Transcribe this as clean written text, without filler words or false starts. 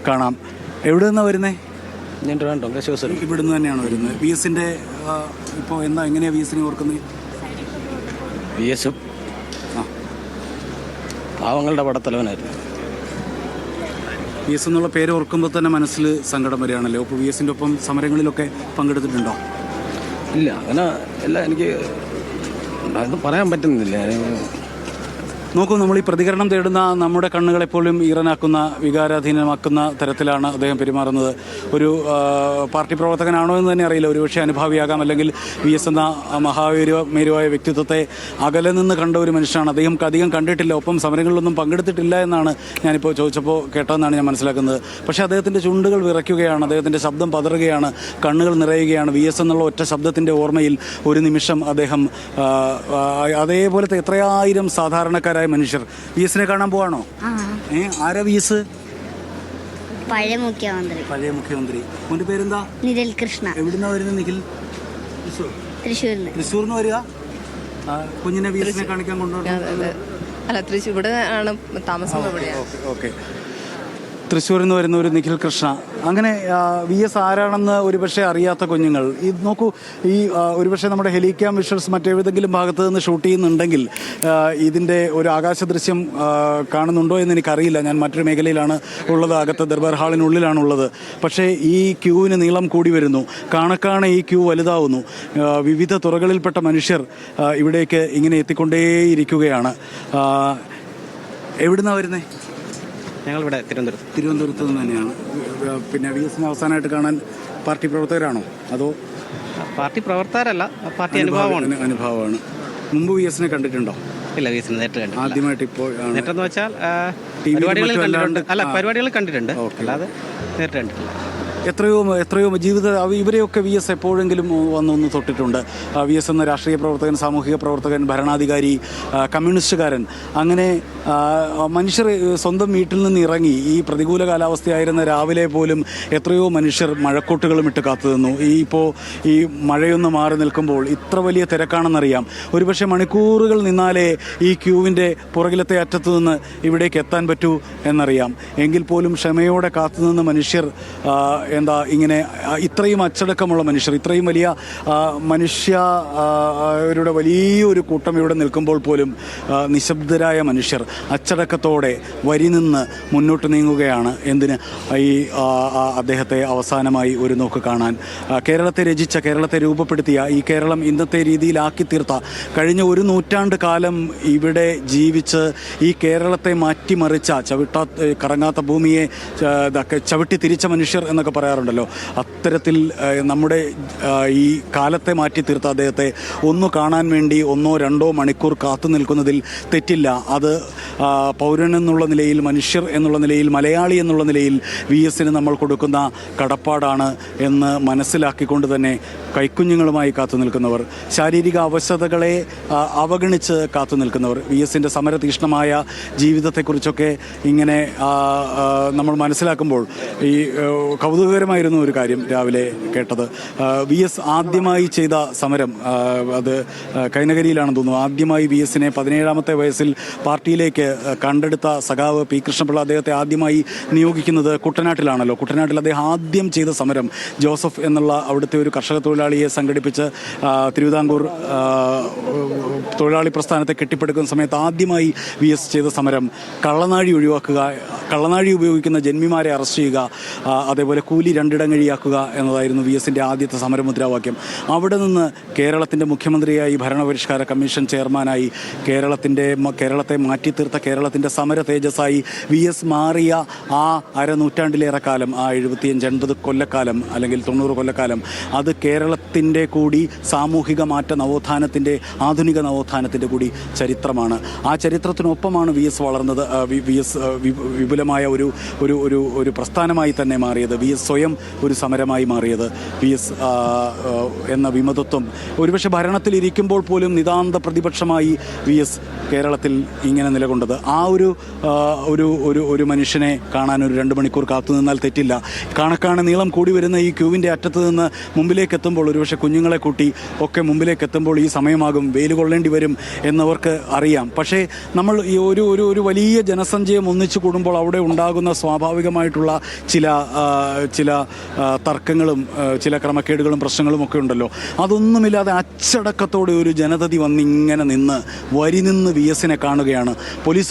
കാണാം. എവിടെ നിന്നാണ് വരുന്നത്? ഞാൻ ട്രിവാൻഡ്രം കേശവസ്വരം. ഇവിടെ നിന്ന് തന്നെയാണ് വരുന്നത്. വി എസിൻ്റെ ഇപ്പോൾ എന്താ എങ്ങനെയാണ് വി എസിനെ ഓർക്കുന്നത്? വി എസ് പാവങ്ങളുടെ പടത്തലവനായിരുന്നു. വി എസ് എന്നുള്ള പേര് ഓർക്കുമ്പോൾ തന്നെ മനസ്സിൽ സങ്കടം വരികയാണല്ലോ. അപ്പോൾ വി എസിൻ്റെ ഒപ്പം സമരങ്ങളിലൊക്കെ പങ്കെടുത്തിട്ടുണ്ടോ? ഇല്ല, അങ്ങനെ എല്ലാം എനിക്ക് അതൊന്നും പറയാൻ പറ്റുന്നില്ല. നോക്കൂ, നമ്മൾ ഈ പ്രതികരണം തേടുന്ന നമ്മുടെ കണ്ണുകളെപ്പോലും ഈറനാക്കുന്ന വികാരാധീനമാക്കുന്ന തരത്തിലാണ് അദ്ദേഹം പെരുമാറുന്നത്. ഒരു പാർട്ടി പ്രവർത്തകനാണോ എന്ന് തന്നെ അറിയില്ല. ഒരുപക്ഷെ അനുഭാവിയാകാം, അല്ലെങ്കിൽ വി എസ് എന്ന മഹാമേരുവായ വ്യക്തിത്വത്തെ അകലെ നിന്ന് കണ്ട ഒരു മനുഷ്യനാണ്. അദ്ദേഹം അധികം കണ്ടിട്ടില്ല, ഒപ്പം സമരങ്ങളിലൊന്നും പങ്കെടുത്തിട്ടില്ല എന്നാണ് ഞാനിപ്പോൾ ചോദിച്ചപ്പോൾ കേട്ടതെന്നാണ് ഞാൻ മനസ്സിലാക്കുന്നത്. പക്ഷേ അദ്ദേഹത്തിൻ്റെ ചുണ്ടുകൾ വിറയ്ക്കുകയാണ്, അദ്ദേഹത്തിൻ്റെ ശബ്ദം പതറുകയാണ്, കണ്ണുകൾ നിറയുകയാണ്. വി എസ് എന്നുള്ള ഒറ്റ ശബ്ദത്തിൻ്റെ ഓർമ്മയിൽ ഒരു നിമിഷം അദ്ദേഹം അതേപോലത്തെ എത്രയായിരം സാധാരണക്കാരായ മനുഷ്യർ വി എസിനെ കാണാൻ പോവാണോ? ആരാ വി എസ്? പഴയ മുഖ്യമന്ത്രി. മോന്റെ പേരെന്താ? നിഖിൽ കൃഷ്ണ. എവിടുന്നാ വരുന്നത് നിഖിൽ? തൃശ്ശൂർന്ന് വരിക. കുഞ്ഞിനെ വി എസിനെ കാണിക്കാൻ കൊണ്ടുപോകും. തൃശ്ശൂർ ഇവിടെ ആണ് താമസം. ഓക്കെ. തൃശ്ശൂരിൽ നിന്ന് വരുന്ന ഒരു നിഖിൽ കൃഷ്ണ. അങ്ങനെ വി എസ് ആരാണെന്ന് ഒരുപക്ഷെ അറിയാത്ത കുഞ്ഞുങ്ങൾ ഇത് നോക്കൂ. ഈ ഒരുപക്ഷെ നമ്മുടെ ഹെലിക്യാം വിഷ്വൽസ് മറ്റേതെങ്കിലും ഭാഗത്ത് നിന്ന് ഷൂട്ട് ചെയ്യുന്നുണ്ടെങ്കിൽ ഇതിൻ്റെ ഒരു ആകാശ ദൃശ്യം കാണുന്നുണ്ടോ എന്ന് എനിക്കറിയില്ല. ഞാൻ മറ്റൊരു മേഖലയിലാണ് ഉള്ളത്, അകത്ത് ദർബാർ ഹാളിനുള്ളിലാണുള്ളത്. പക്ഷേ ഈ ക്യൂവിന് നീളം കൂടി വരുന്നു. കാണക്കാണെ ഈ ക്യൂ വലുതാവുന്നു. വിവിധ തുറകളിൽപ്പെട്ട മനുഷ്യർ ഇവിടേക്ക് ഇങ്ങനെ എത്തിക്കൊണ്ടേയിരിക്കുകയാണ്. എവിടുന്നാണ് വരുന്നത്? ഞങ്ങളിവിടെ തിരുവനന്തപുരത്ത് നിന്ന് തന്നെയാണ്. പിന്നെ വി എസിനെ അവസാനമായിട്ട് കാണാൻ പാർട്ടി പ്രവർത്തകരാണോ അതോ? പാർട്ടി പ്രവർത്തകരല്ല, പാർട്ടി അനുഭവമാണ്. മുമ്പ് വി എസിനെ കണ്ടിട്ടുണ്ടോ? ഇല്ല, വി എസിനെ നേരിട്ട് കണ്ടിട്ടില്ല. ആദ്യമായിട്ട് ഇപ്പോൾ നേരിട്ടെന്ന് വെച്ചാൽ പരിപാടികൾ കണ്ടിട്ടുണ്ട്, അല്ലാതെ നേരിട്ട് കണ്ടിട്ടില്ല. എത്രയോ ജീവിത ഇവരെയൊക്കെ വി എസ് എപ്പോഴെങ്കിലും വന്നൊന്ന് തൊട്ടിട്ടുണ്ട്. വി എസ് എന്ന രാഷ്ട്രീയ പ്രവർത്തകൻ, സാമൂഹിക പ്രവർത്തകൻ, ഭരണാധികാരി, കമ്മ്യൂണിസ്റ്റുകാരൻ, അങ്ങനെ മനുഷ്യർ സ്വന്തം വീട്ടിൽ നിന്ന് ഇറങ്ങി ഈ പ്രതികൂല കാലാവസ്ഥയായിരുന്ന രാവിലെ പോലും എത്രയോ മനുഷ്യർ മഴക്കോട്ടുകളും ഇട്ട് കാത്തുനിന്നു. ഈ മഴയൊന്ന് മാറി നിൽക്കുമ്പോൾ ഇത്ര വലിയ തിരക്കാണെന്നറിയാം. ഒരുപക്ഷെ മണിക്കൂറുകൾ നിന്നാലേ ഈ ക്യൂവിൻ്റെ പുറകിലത്തെ അറ്റത്തു നിന്ന് ഇവിടേക്ക് എത്താൻ പറ്റൂ എന്നറിയാം. എങ്കിൽ പോലും ക്ഷമയോടെ കാത്തുനിന്ന് മനുഷ്യർ ഇങ്ങനെ ഇത്രയും അച്ചടക്കമുള്ള മനുഷ്യർ, ഇത്രയും വലിയ മനുഷ്യരുടെ വലിയൊരു കൂട്ടം ഇവിടെ നിൽക്കുമ്പോൾ പോലും നിശബ്ദരായ മനുഷ്യർ അച്ചടക്കത്തോടെ വരി നിന്ന് മുന്നോട്ട് നീങ്ങുകയാണ്. എന്തിന്? ഈ അദ്ദേഹത്തെ അവസാനമായി ഒരു നോക്ക് കാണാൻ. കേരളത്തെ രചിച്ച, കേരളത്തെ രൂപപ്പെടുത്തിയ, ഈ കേരളം ഇന്നത്തെ രീതിയിലാക്കി തീർത്ത, കഴിഞ്ഞ ഒരു നൂറ്റാണ്ട് കാലം ഇവിടെ ജീവിച്ച് ഈ കേരളത്തെ മാറ്റിമറിച്ച, കറങ്ങാത്ത ഭൂമിയെ ചവിട്ടി തിരിച്ച മനുഷ്യർ എന്നൊക്കെ പറയാറുണ്ടല്ലോ. അത്തരത്തിൽ നമ്മുടെ ഈ കാലത്തെ മാറ്റി തീർത്ത അദ്ദേഹത്തെ ഒന്ന് കാണാൻ വേണ്ടി 1-2 മണിക്കൂർ കാത്തു നിൽക്കുന്നതിൽ തെറ്റില്ല. അത് പൗരൻ എന്നുള്ള നിലയിൽ, മനുഷ്യർ എന്നുള്ള നിലയിൽ, മലയാളി എന്നുള്ള നിലയിൽ വി എസിന് നമ്മൾ കൊടുക്കുന്ന കടപ്പാടാണ് എന്ന് മനസ്സിലാക്കിക്കൊണ്ട് തന്നെ കൈക്കുഞ്ഞുങ്ങളുമായി കാത്തു നിൽക്കുന്നവർ, ശാരീരിക അവശതകളെ അവഗണിച്ച് കാത്തു നിൽക്കുന്നവർ, വി എസിൻ്റെ സമരതീഷ്ണമായ ജീവിതത്തെക്കുറിച്ചൊക്കെ ഇങ്ങനെ നമ്മൾ മനസ്സിലാക്കുമ്പോൾ ഈ കൗതുകകരമായിരുന്നു ഒരു കാര്യം രാവിലെ കേട്ടത്. വി എസ് ആദ്യമായി ചെയ്ത സമരം, അത് കൈനകരിയിലാണെന്ന് തോന്നുന്നു. ആദ്യമായി വി എസിനെ 17ാമത്തെ വയസ്സിൽ പാർട്ടിയിലേക്ക് കണ്ടെടുത്ത സഖാവ് പി കൃഷ്ണപിള്ള അദ്ദേഹത്തെ ആദ്യമായി നിയോഗിക്കുന്നത് കുട്ടനാട്ടിലാണല്ലോ. കുട്ടനാട്ടിൽ അദ്ദേഹം ആദ്യം ചെയ്ത സമരം, ജോസഫ് എന്നുള്ള അവിടുത്തെ ഒരു കർഷക തൊഴിലാളിയെ സംഘടിപ്പിച്ച് തിരുവിതാംകൂർ തൊഴിലാളി പ്രസ്ഥാനത്തെ കെട്ടിപ്പടുക്കുന്ന സമയത്ത് ആദ്യമായി വി എസ് ചെയ്ത സമരം കള്ളനാഴി ഒഴിവാക്കുക, കള്ളനാഴി ഉപയോഗിക്കുന്ന ജന്മിമാരെ അറസ്റ്റ് ചെയ്യുക, അതേപോലെ കൂലി 2 ഇടങ്ങഴിയാക്കുക എന്നതായിരുന്നു വി എസിൻ്റെ ആദ്യത്തെ സമരമുദ്രാവാക്യം. അവിടെ നിന്ന് കേരളത്തിൻ്റെ മുഖ്യമന്ത്രിയായി, ഭരണപരിഷ്കാര കമ്മീഷൻ ചെയർമാനായി, കേരളത്തെ മാറ്റിത്തീർത്ത കേരളത്തിൻ്റെ സമര തേജസ്സായി വി എസ് മാറിയ ആ അരനൂറ്റാണ്ടിലേറെ കാലം, ആ 75-80 കൊല്ലക്കാലം അല്ലെങ്കിൽ 90 കൊല്ലക്കാലം, അത് കേരളത്തിൻ്റെ കൂടി സാമൂഹിക മാറ്റ നവോത്ഥാനത്തിൻ്റെ, ആധുനിക നവോത്ഥാനത്തിൻ്റെ കൂടി ചരിത്രമാണ്. ആ ചരിത്രത്തിനൊപ്പമാണ് വി എസ് വളർന്നത്. വി എസ് വിപുലമായ ഒരു പ്രസ്ഥാനമായി തന്നെ മാറിയത്, വി എസ് സ്വയം ഒരു സമരമായി മാറിയത്. വി എസ് എന്ന വിമതത്വം ഒരുപക്ഷെ ഭരണത്തിലിരിക്കുമ്പോൾ പോലും നിതാന്ത പ്രതിപക്ഷമായി വി എസ് കേരളത്തിൽ ഇങ്ങനെ നിലകൊണ്ടത്. ആ ഒരു മനുഷ്യനെ കാണാൻ ഒരു 2 മണിക്കൂർ കാത്തു നിന്നാൽ തെറ്റില്ല. കാണക്കാണ് നീളം കൂടി വരുന്ന ഈ ക്യൂവിൻ്റെ അറ്റത്ത് നിന്ന് മുമ്പിലേക്ക് എത്തുമ്പോൾ ഒരുപക്ഷെ കുഞ്ഞുങ്ങളെ കൂട്ടി ഒക്കെ മുമ്പിലേക്ക് എത്തുമ്പോൾ ഈ സമയമാകും, വെയിൽ കൊള്ളേണ്ടി വരും എന്നവർക്ക് അറിയാം. പക്ഷേ നമ്മൾ ഈ ഒരു വലിയ ജനസഞ്ചയം ഒന്നിച്ചു കൂടുമ്പോൾ അവിടെ ഉണ്ടാകുന്ന സ്വാഭാവികമായിട്ടുള്ള ചില തർക്കങ്ങളും ചില ക്രമക്കേടുകളും പ്രശ്നങ്ങളും ഒക്കെ ഉണ്ടല്ലോ. അതൊന്നുമില്ലാതെ അച്ചടക്കത്തോടെ ഒരു ജനതതി വന്നിങ്ങനെ നിന്ന് വരി നിന്ന് VS കാണുകയാണ്. പോലീസ്